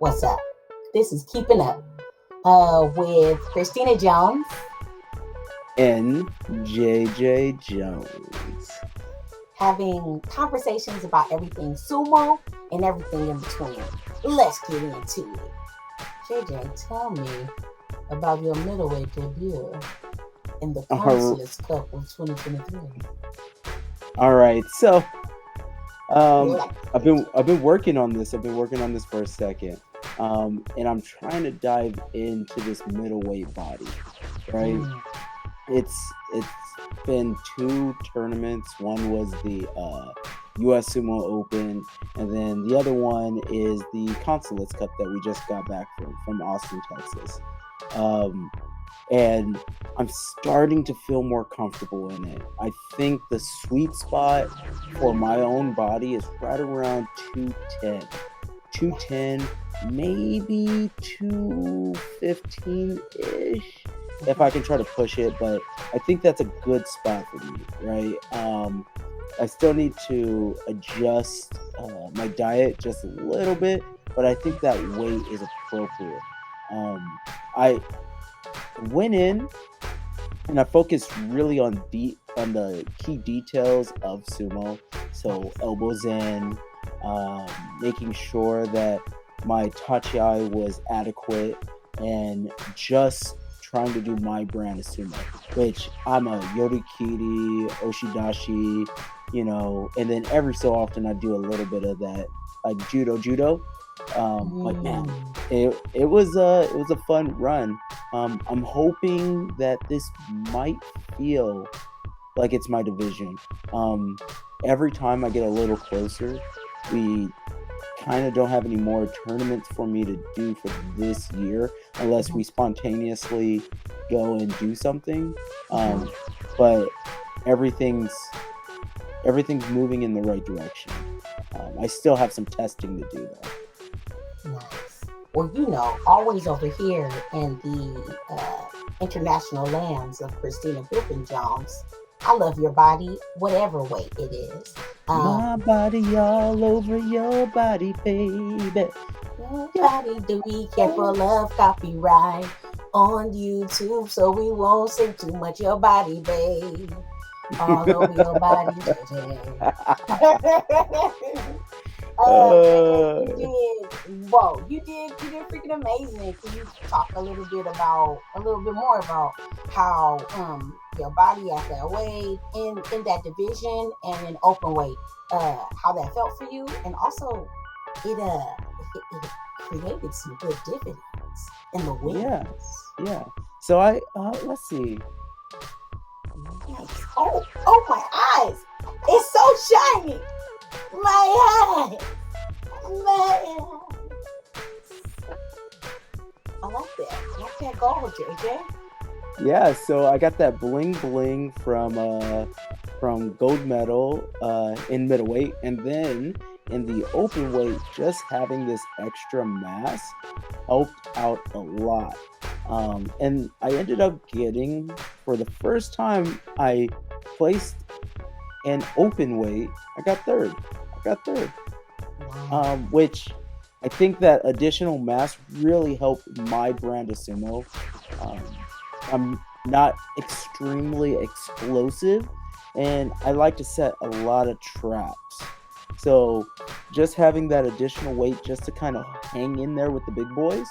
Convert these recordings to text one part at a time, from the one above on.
What's up? This is Keepin Up with Christina Jones and JJ Jones. Having conversations about everything sumo and everything in between. Let's get into it. JJ, tell me about your middleweight debut in the Consulate Cup of 2023. All right, so I've been working on this. I've been working on this for a second, and I'm trying to dive into this middleweight body. Right, it's been 2 tournaments. One was the U.S. Sumo Open, and then the other one is the Consulate Cup that we just got back from Austin, Texas. And I'm starting to feel more comfortable in it. I think the sweet spot for my own body is right around 210, maybe 215-ish, if I can try to push it, but I think that's a good spot for me, right? I still need to adjust my diet just a little bit, but I think that weight is appropriate. I went in and I focused really on the key details of sumo, so elbows in, making sure that my tachiai was adequate, and just trying to do my brand of sumo, which I'm a yorikiri, oshidashi, and then every so often I do a little bit of that, like judo. But man, it was a fun run. I'm hoping that this might feel like it's my division. Every time I get a little closer, we kind of don't have any more tournaments for me to do for this year, unless we spontaneously go and do something. But everything's moving in the right direction. I still have some testing to do though. Nice. Well, always over here in the international lands of Christina Jones, I love your body, whatever weight it is. My body all over your body, baby. Your body, do be careful of copyright on YouTube, so we won't say too much. Your body, babe, all over your body, JJ. You did freaking amazing. Can you talk a little bit more about how your body at that weight in that division and in open weight, how that felt for you, and also it created some good dividends in the wins. Yeah. So I let's see. Nice. Oh my eyes! It's so shiny. My eyes. I like that. I like that gold, JJ. Yeah, so I got that bling bling from gold medal in middleweight, and then in the open weight, just having this extra mass helped out a lot. And I ended up getting, for the first time I placed an open weight, I got third. Which I think that additional mass really helped my brand of sumo. I'm not extremely explosive, and I like to set a lot of traps. So just having that additional weight just to kind of hang in there with the big boys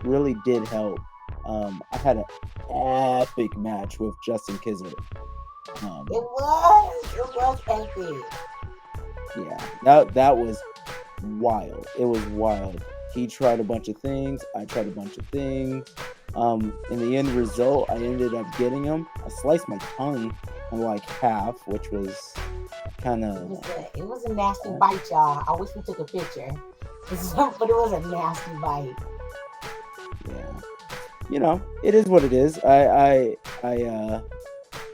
really did help. I had an epic match with Justin Kisler. It was epic. Yeah, that was wild. It was wild. He tried a bunch of things. I tried a bunch of things. In the end result, I ended up getting him. I sliced my tongue in like half, which was kind of... It was a nasty bite, y'all. I wish we took a picture. But it was a nasty bite. Yeah. It is what it is.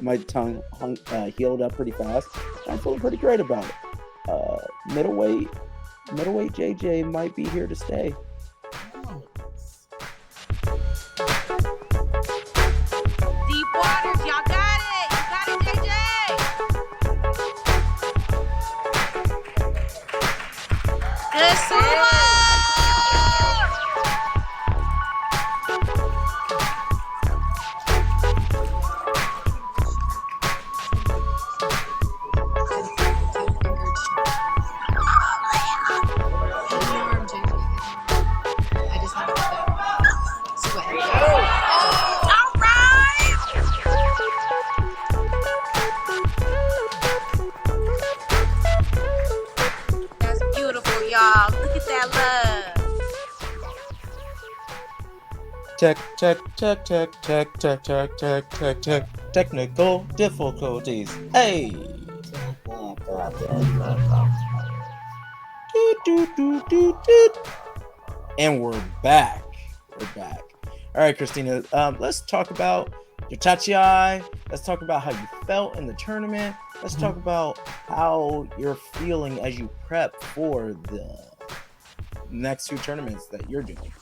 My tongue healed up pretty fast. I'm feeling pretty great about it. Middleweight JJ might be here to stay. Nice. Deep waters, y'all got it. You got it, JJ. Good sumo. Technical difficulties. Hey. And we're back. All right, Christina. Let's talk about your tachiai. Let's talk about how you felt in the tournament. Let's talk about how you're feeling as you prep for the next 2 tournaments that you're doing.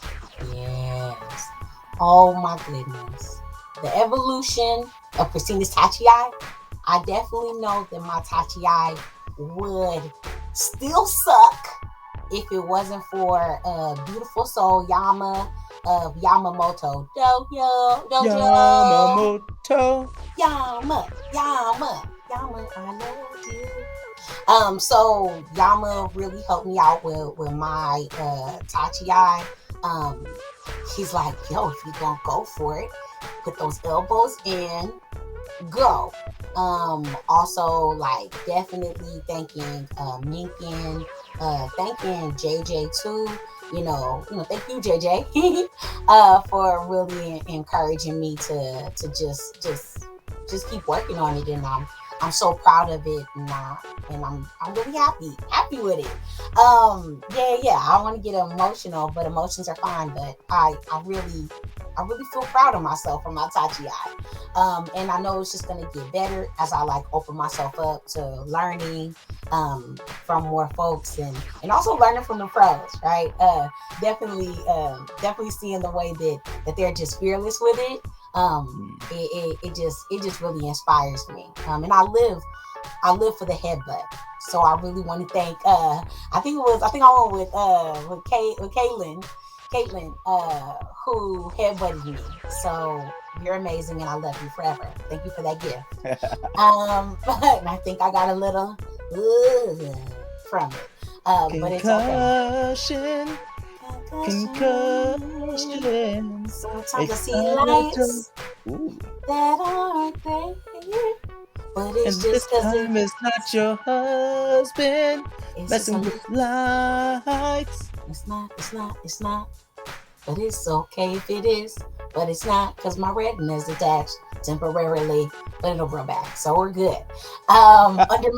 Yes. Oh my goodness. The evolution of Christina's tachiai. I definitely know that my tachiai would still suck if it wasn't for beautiful soul Yama of Yamamoto Dojo. Yamamoto. Yama, I love you. So Yama really helped me out with my tachiai. He's like, yo, if you gonna go for it, put those elbows in, go. Also, like, definitely thanking Minkin, thanking JJ too. You know, thank you, JJ, for really encouraging me to just keep working on it, and I'm so proud of it, and I'm really happy with it. I want to get emotional, but emotions are fine. But I really feel proud of myself for my tachiai. And I know it's just gonna get better as I like open myself up to learning from more folks and also learning from the pros, right? Definitely seeing the way that they're just fearless with it. It just really inspires me. And I live for the headbutt. So I really want to thank I think I went with Caitlin, who headbutted me. So you're amazing and I love you forever. Thank you for that gift. And I think I got a little from it. But it's okay. Concussion. Sometimes I see lights that aren't there. But it's just because it's not your husband messing with lights. It's not. But it's okay if it is. But it's not, because my retina is attached temporarily, but it'll grow back. So we're good. I'm under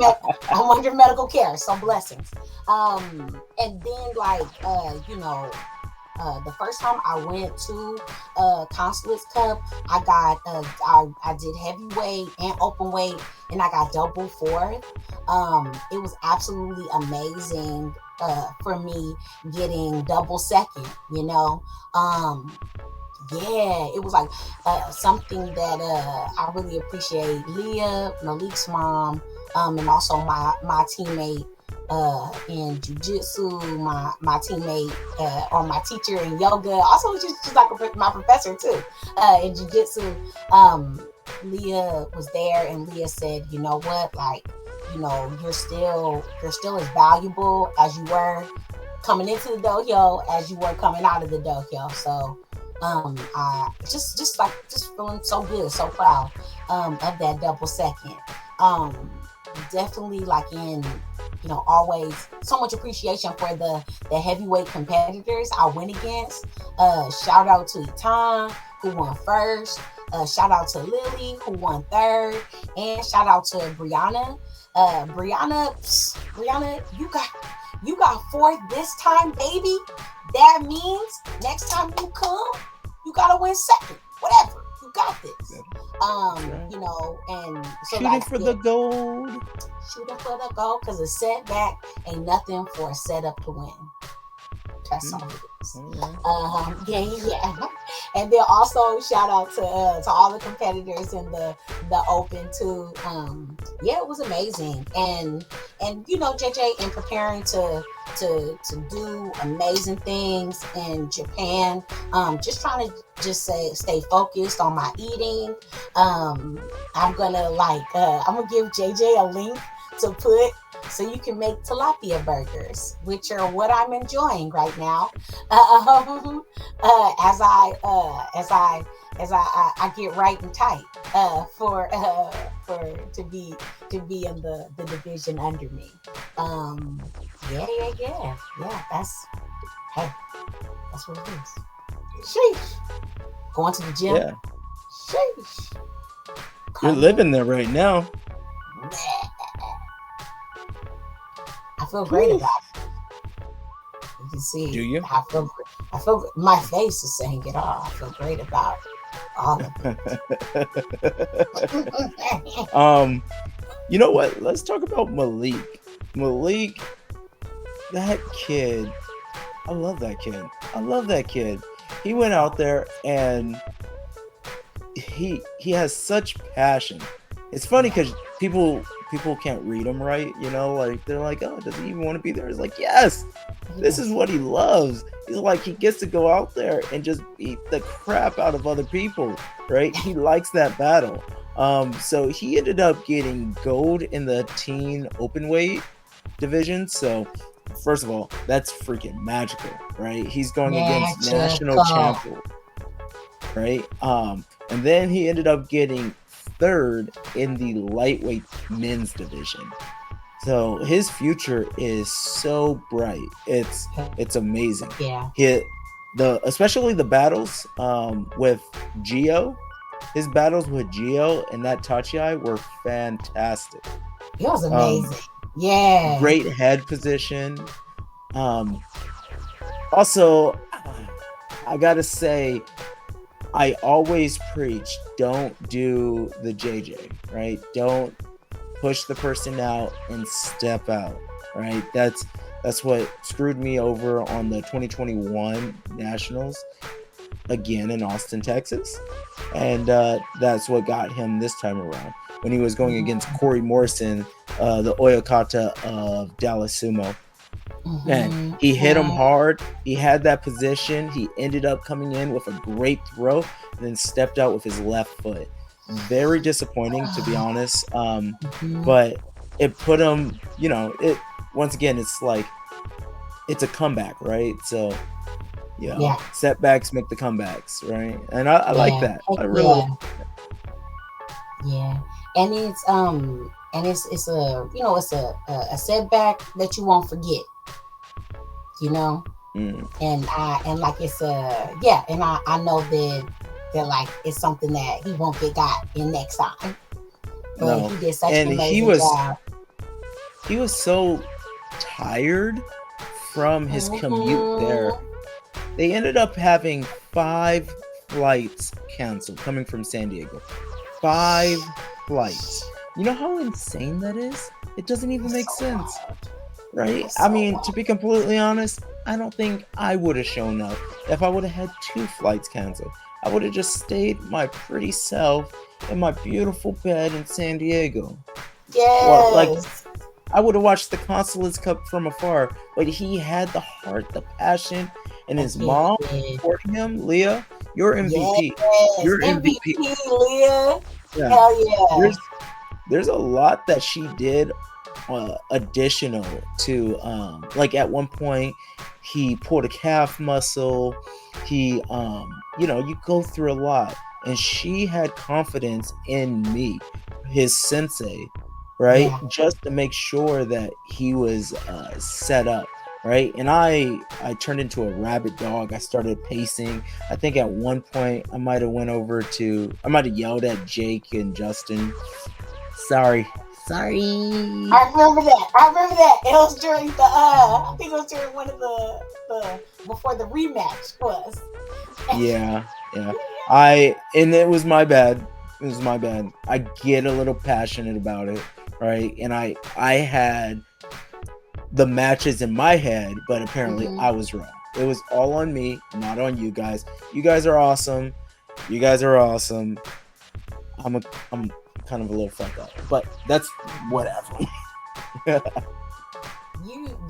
medical care, so blessings. And then the first time I went to Consulate's Cup, I did heavyweight and open weight, and I got double fourth. It was absolutely amazing for me getting double second. It was like something that I really appreciate. Leah, Malik's mom, and also my teammate in jiu-jitsu, my teammate or my teacher in yoga, also just like my professor too in jiu-jitsu. Leah was there, and Leah said, you know what, you're still as valuable as you were coming into the dojo as you were coming out of the dojo. So I just feeling so good, so proud of that double second. Definitely always so much appreciation for the heavyweight competitors I went against. Shout out to Itan, who won first. Shout out to Lily, who won third, and shout out to Brianna. Brianna, you got fourth this time, baby. That means next time you come, you gotta win second. Whatever, you got this. And so shooting for the gold. Shooting for the gold, because a setback ain't nothing for a setup to win. That's all it is. Yeah. And then also shout out to all the competitors in the open too. It was amazing. And JJ, in preparing to do amazing things in Japan, just trying to stay focused on my eating. I'm gonna give JJ a link to put so you can make tilapia burgers, which are what I'm enjoying right now. As I get right and tight for to be in the division under me. Yeah. That's what it is. Sheesh. Going to the gym. Yeah. Sheesh. You're living there right now. I feel great Whew. about it. You can see. Do you? I feel. My face is saying it all. I feel great about all of it. You know what? Let's talk about Malik. Malik, that kid. I love that kid. He went out there and he has such passion. It's funny because people can't read him right, you know, like they're like, oh, does he even want to be there? It's like, yes, this is what he loves. He's like, he gets to go out there and just beat the crap out of other people, right? He likes that battle. So he ended up getting gold in the teen open weight division. So first of all, that's freaking magical, right? He's going against national champion, right? And then he ended up getting third in the lightweight men's division. So his future is so bright. It's amazing. Yeah. Especially the battles with Gio. His battles with Gio and that tachiai were fantastic. It was amazing. Yeah. Great head position. Also, I gotta say, I always preach, don't do the JJ, right? Don't push the person out and step out, right? That's what screwed me over on the 2021 Nationals, again in Austin, Texas. And that's what got him this time around when he was going against Corey Morrison, the Oyakata of Dallas Sumo. And he hit him hard. He had that position. He ended up coming in with a great throw and then stepped out with his left foot. Very disappointing, to be honest. But it put him, you know, once again, it's like, it's a comeback, right? So, yeah. Setbacks make the comebacks, right? And I like that. I really like that. Yeah. And it's it's a, you know, it's a setback that you won't forget. You know, and like it's and I know that like it's something that he won't get got in next time. But he did such an amazing job. He was so tired from his commute there. They ended up having 5 flights canceled coming from San Diego. 5 flights. You know how insane that is? It doesn't even make sense. Right? I mean, to be completely honest, I don't think I would have shown up if I would have had 2 flights canceled. I would have just stayed my pretty self in my beautiful bed in San Diego. Yes. Well, like, I would have watched the Consulate's Cup from afar, but he had the heart, the passion, and his mom supporting him. Leah, you're MVP. Yes. You're MVP, Leah. Yeah. Hell yeah. There's a lot that she did additional to like at one point he pulled a calf muscle. He you know, you go through a lot, and she had confidence in me, his sensei, right? Just to make sure that he was set up, right? And I turned into a rabid dog. I started pacing. I think at one point I might have yelled at Jake and Justin. Sorry. I remember that. It was during the I think it was during one of the before the rematch was. Yeah. And it was my bad. I get a little passionate about it, right? And I had the matches in my head, but apparently I was wrong. It was all on me, not on you guys. You guys are awesome. I'm kind of a little fucked up, but that's whatever.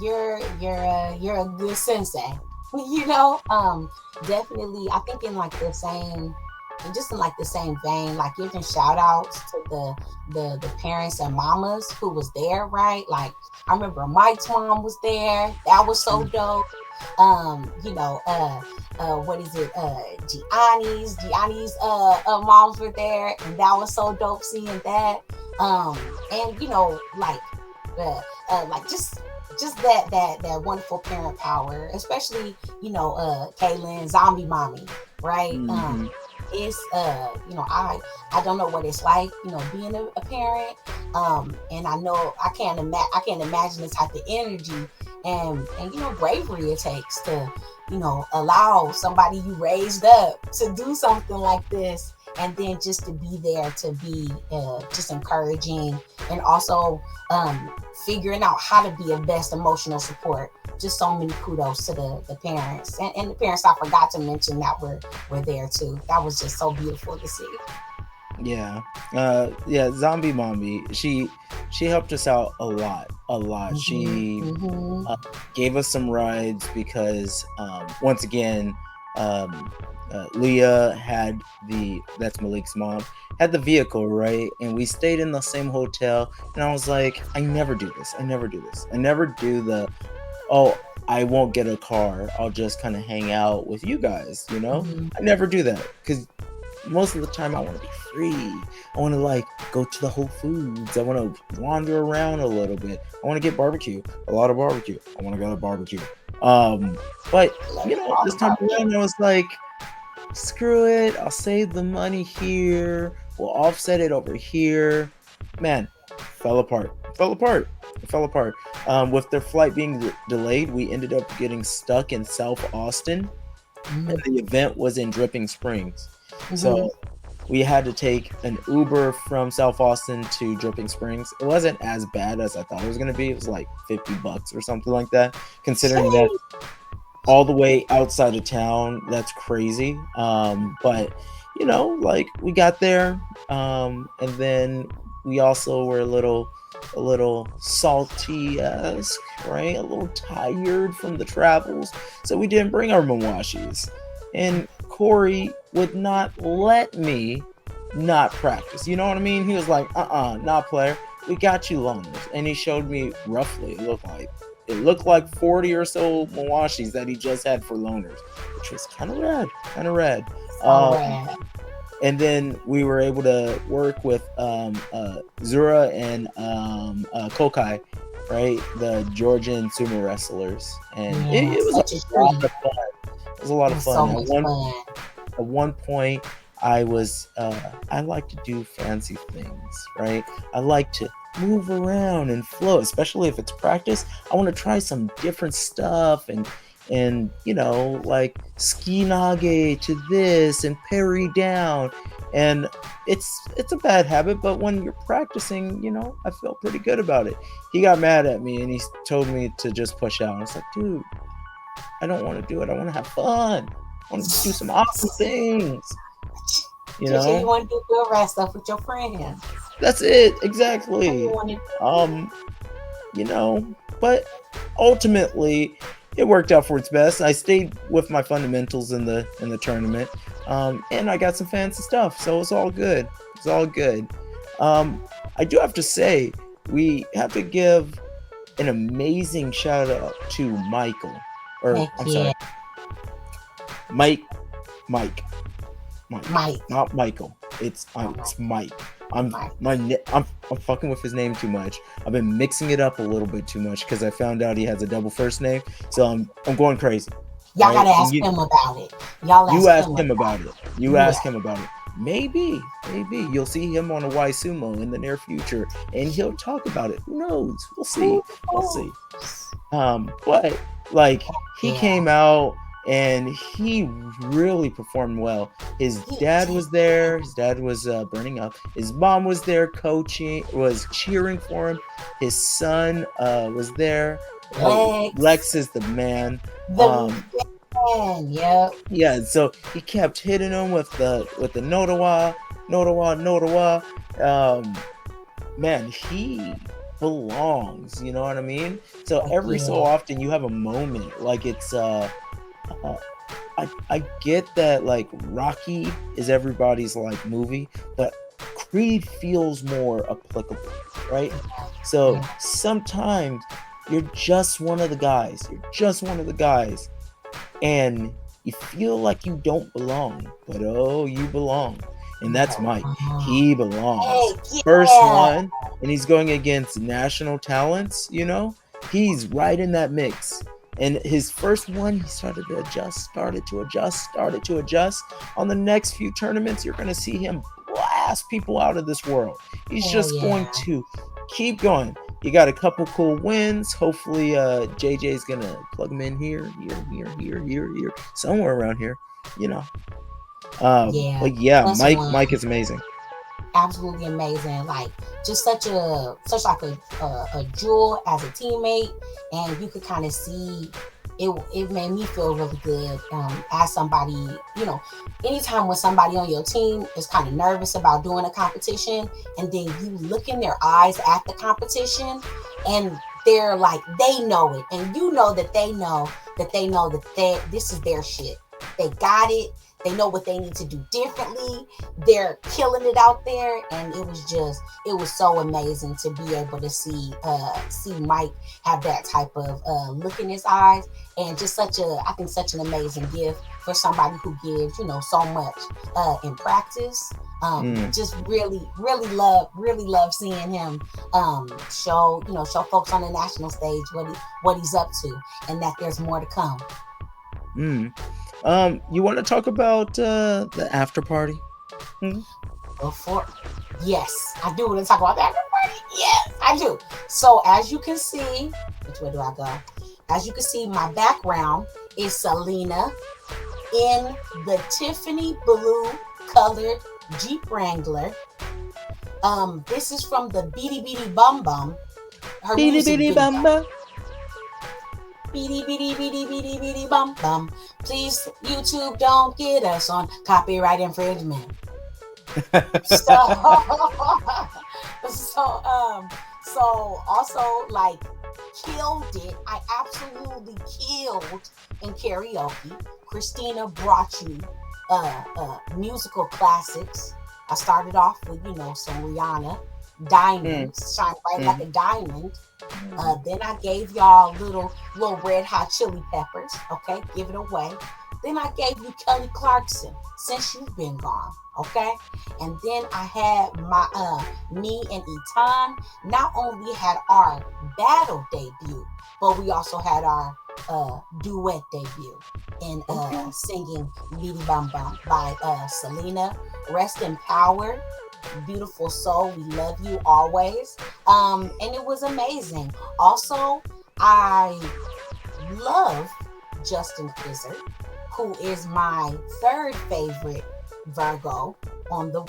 You're a good sensei. You know, definitely. I think in like the same vein, like giving shout outs to the parents and mamas who was there, right? Like I remember Mike's mom was there. That was so dope. You know, what is it? Gianni's moms were there, and that was so dope seeing that. And you know, like just that wonderful parent power, especially, you know, Kaylin, Zom-b mommy, right? it's I don't know what it's like, being a parent. And I can't imagine the type of energy and bravery it takes to allow somebody you raised up to do something like this, and then just to be there to be just encouraging, and also figuring out how to be a best emotional support. Just so many kudos to the parents, and the parents I forgot to mention that were there too. That was just so beautiful to see. Yeah. Yeah, Zombie Mommy, she helped us out a lot. She gave us some rides because once again, Leah had that's Malik's mom, had the vehicle, right? And we stayed in the same hotel, and I was like, I never do this. I never do the, oh, I won't get a car, I'll just kind of hang out with you guys, I never do that, because most of the time I want to be free. I want to go to the Whole Foods. I want to wander around a little bit. I want to get a lot of barbecue. I want to go to barbecue. But this time around I was like, screw it. I'll save the money here. We'll offset it over here. Man, fell apart. With their flight being delayed, we ended up getting stuck in South Austin, and the event was in Dripping Springs. So we had to take an Uber from South Austin to Dripping Springs. It wasn't as bad as I thought it was going to be. It was like $50 or something like that, considering that all the way outside of town. That's crazy. But we got there, and then we also were a little salty-esque, right? A little tired from the travels, so we didn't bring our mawashis. And Corey would not let me not practice. You know what I mean? He was like, not player. We got you loners. And he showed me roughly, it looked like 40 or so mawashis that he just had for loners, which was kind of rad. And then we were able to work with Zura and Kokkai, right? The Georgian sumo wrestlers. And it was a lot of fun. It was a lot of fun. At one point, I like to do fancy things, right? I like to move around and flow, especially if it's practice. I want to try some different stuff and ski nage to this and parry down. And it's a bad habit, but when you're practicing, I felt pretty good about it. He got mad at me and he told me to just push out. I was like, dude, I don't want to do it. I want to have fun. I want to do some awesome things. You want to do good rest stuff with your friends. That's it, exactly. But ultimately, it worked out for its best. I stayed with my fundamentals in the tournament, and I got some fancy stuff, so it's all good. I do have to say, we have to give an amazing shout out to Michael. Sorry, Mike, not Michael. It's Mike. I'm fucking with his name too much. I've been mixing it up a little bit too much because I found out he has a double first name, so I'm going crazy. Y'all gotta ask him about it. You ask him about it. Ask him about it. Maybe you'll see him on a Y Sumo in the near future, and he'll talk about it. Who knows? We'll see. But he came out and he really performed well. His dad was there. His dad was burning up. His mom was there, was cheering for him. His son was there. Lex is the man. Yep. Yeah, so he kept hitting him with the Notawa. Man, he belongs, you know what I mean? So every so often you have a moment, like it's I get that Rocky is everybody's movie, but Creed feels more applicable, right? So sometimes you're just one of the guys. And you feel like you don't belong, but you belong. And that's Mike. He belongs. First one, and he's going against national talents, he's right in that mix. And his first one, he started to adjust. On the next few tournaments, you're going to see him blast people out of this world. He's Hell just yeah. going to keep going. You got a couple cool wins. Hopefully, JJ's going to plug him in here, somewhere around here, you know. Yeah. But yeah, Plus Mike is amazing. absolutely amazing. Like just such like a jewel as a teammate, and you could kind of see it. It made me feel really good as somebody. You know, anytime when somebody on your team is kind of nervous about doing a competition, and then you look in their eyes at the competition, and they're like they know it, and you know that they know that this is their shit. They got it. They know what they need to do differently. They're killing it out there, and it was so amazing to be able to see Mike have that type of look in his eyes, and just such an amazing gift for somebody who gives so much in practice. Just really love seeing him show folks on the national stage what he's up to, and that there's more to come. You want to talk about the after party? Yes, I do want to talk about the after party. Yes, I do. So as you can see, which way do I go? As you can see, my background is Selena in the Tiffany blue colored Jeep Wrangler. This is from the Beady Beady Bum Bum. Her music video. Beady beady beady beady beady bum bum. Please, YouTube, don't get us on copyright infringement. So also like killed it. I absolutely killed in karaoke. Christina brought you musical classics. I started off with some Rihanna, Diamonds, Shine Bright Like a Diamond. Then I gave y'all little Red Hot Chili Peppers. Okay, give it away. Then I gave you Kelly Clarkson, Since You've Been Gone. Okay, and then I had my me and Etan not only had our battle debut, but we also had our duet debut in singing Beady Bum Bum by Selena. Rest in power. Beautiful soul, we love you always. And it was amazing. Also, I love Justin Fizzard, who is my third favorite Virgo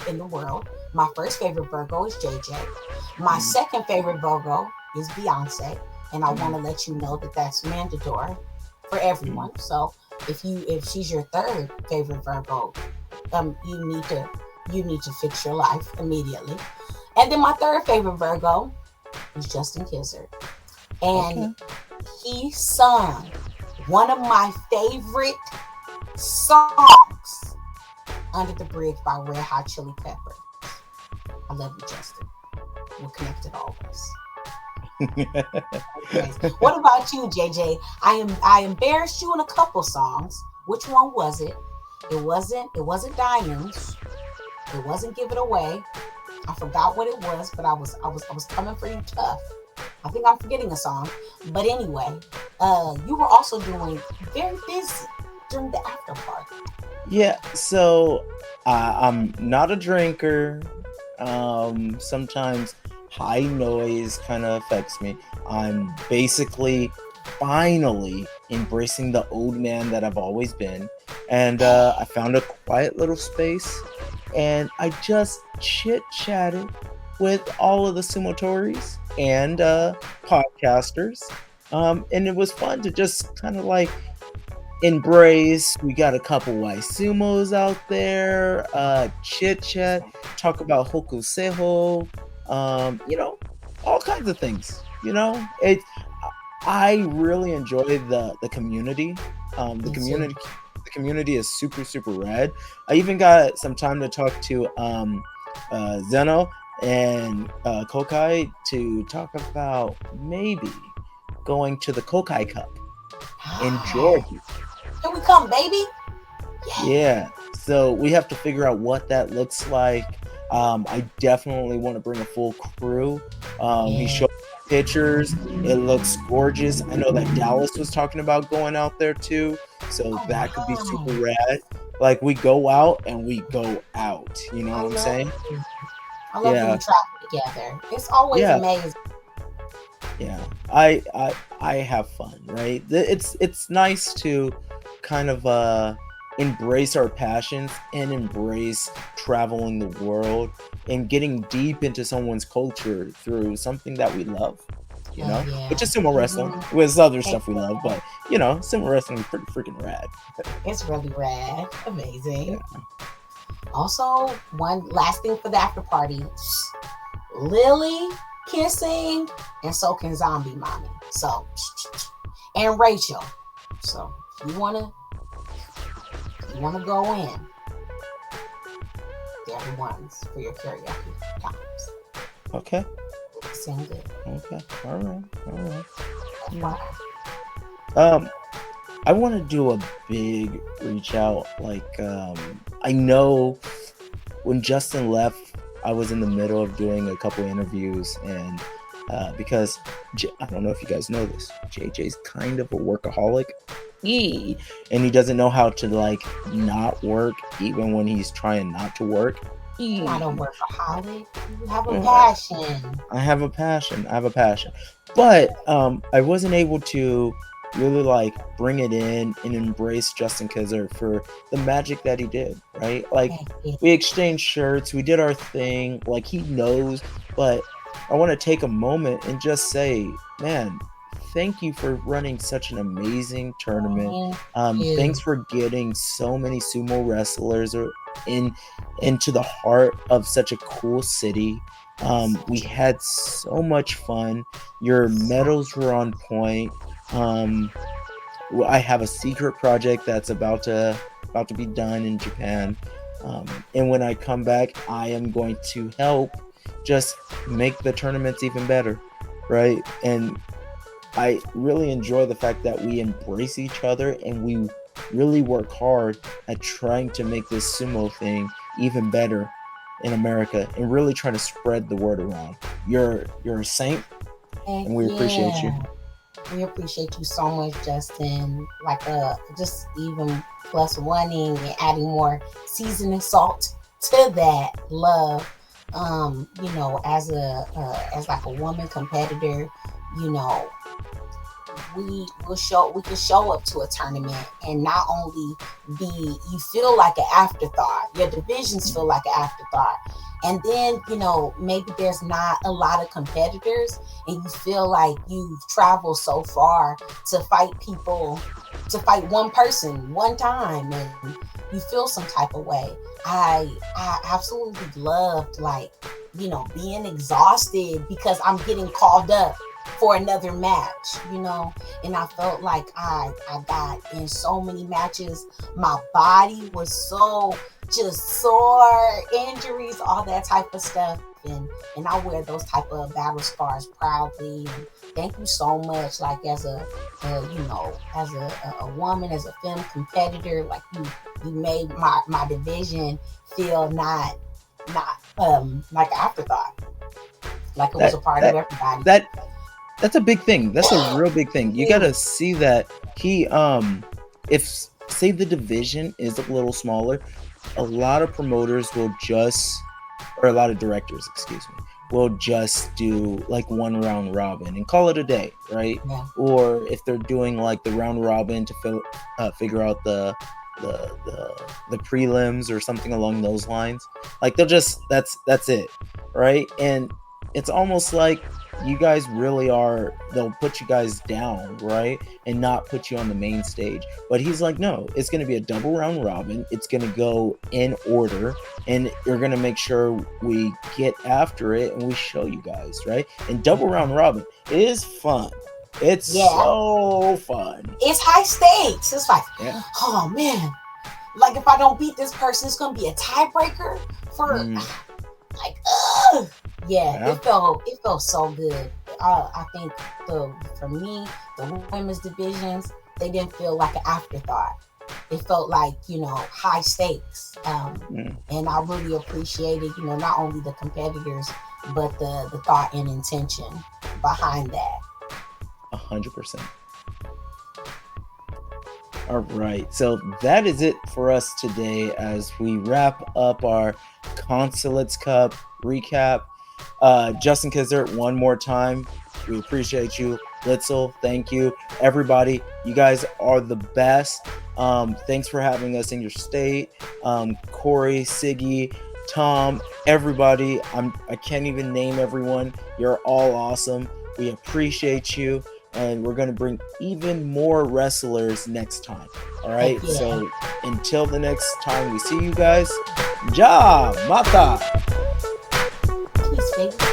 in the world. My first favorite Virgo is JJ. My second favorite Virgo is Beyonce, and I want to let you know that that's mandatory for everyone. So if she's your third favorite Virgo, you need to fix your life immediately. And then my third favorite Virgo is Justin Fizzard. And he sung one of my favorite songs, Under the Bridge by Red Hot Chili Peppers. I love you, Justin. We're connected always. What about you, JJ? I embarrassed you in a couple songs. Which one was it? It wasn't Diamonds. It wasn't Give It Away. I forgot what it was, but I was coming for you tough. I think I'm forgetting a song. But anyway, you were also doing very busy during the after party. Yeah, so I'm not a drinker. Sometimes high noise kind of affects me. I'm basically finally embracing the old man that I've always been. And I found a quiet little space, and I just chit-chatted with all of the sumotories and podcasters. And it was fun to just kind of like embrace. We got a couple white sumos out there, chit-chat, talk about hokuseho, all kinds of things. I really enjoy the community. The community is super, super rad. I even got some time to talk to Zenne and Kokkai to talk about maybe going to the Kokkai Cup in Georgia. Here we come, baby. Yeah. So we have to figure out what that looks like. I definitely want to bring a full crew. He showed pictures. It looks gorgeous. I know that Dallas was talking about going out there too, so Oh that could be super my. rad. Like we go out and we go out. You know I what I'm love saying? it. I love when Yeah, we travel together. It's always yeah, amazing. yeah. I have fun, right? It's nice to kind of embrace our passions and embrace traveling the world and getting deep into someone's culture through something that we love, Hell yeah. which is sumo wrestling. Mhm. With other Heck stuff we love, yeah. but sumo wrestling is pretty freaking rad. It's really rad. Yeah. Amazing. Also, one last thing for the after party. Lily kissing, and so can Zombie Mommy. So, and Rachel. So, if you wanna go in, they're the ones for your karaoke times. Okay. Sing good. Okay. All right. That's Yeah. why. I want to do a big reach out. Like, I know when Justin left, I was in the middle of doing a couple interviews, and because I don't know if you guys know this, JJ's kind of a workaholic. And he doesn't know how to like not work even when he's trying not to work. You're not a workaholic. You have a Mm. passion. I have a passion. But I wasn't able to really like bring it in and embrace Justin Kaiser for the magic that he did, right? Like we exchanged shirts, we did our thing, like he knows, but I want to take a moment and just say, man, thank you for running such an amazing tournament. Thanks for getting so many sumo wrestlers into the heart of such a cool city. We had so much fun. Your medals were on point. I have a secret project that's about to be done in Japan. And when I come back, I am going to help just make the tournaments even better, right? And I really enjoy the fact that we embrace each other and we really work hard at trying to make this sumo thing even better in America and really trying to spread the word around. You're a saint, and we appreciate you. We appreciate you so much, Justin. Like just even plus oneing and adding more seasoning salt to that love. As like a woman competitor, we can show up to a tournament and not only you feel like an afterthought, your divisions feel like an afterthought, and then maybe there's not a lot of competitors and you feel like you've traveled so far to fight one person one time and you feel some type of way. I absolutely loved being exhausted because I'm getting called up for another match, and I felt like I got in so many matches. My body was so just sore, injuries, all that type of stuff, and I wear those type of battle scars proudly. And thank you so much. Like as a woman, as a femme competitor, like you made my division feel not like an afterthought, like it was a part of everybody. That's a big thing. That's a real big thing. You gotta see that he if say the division is a little smaller, a lot of promoters will or a lot of directors, will just do like one round robin and call it a day, right? Yeah. Or if they're doing like the round robin to figure out the prelims or something along those lines, like they'll just that's it, right? And it's almost like you guys really they'll put you guys down, right? And not put you on the main stage. But he's like, no, it's going to be a double round robin. It's going to go in order and you're going to make sure we get after it and we show you guys, right? And double round robin is fun. It's so fun. It's high stakes. It's like, oh man, like if I don't beat this person, it's going to be a tiebreaker for it felt so good. I think for me, the women's divisions, they didn't feel like an afterthought. It felt like, high stakes. And I really appreciated, not only the competitors, but the thought and intention behind that. 100%. All right, so that is it for us today as we wrap up our Consulates Cup recap. Justin Kizert, one more time, we appreciate you. Litzel, thank you. Everybody, you guys are the best. Thanks for having us in your state. Corey, Siggy, Tom, everybody. I can't even name everyone. You're all awesome. We appreciate you. And we're going to bring even more wrestlers next time. All right. Yeah. So until the next time we see you guys, Ja Mata. Peace, baby.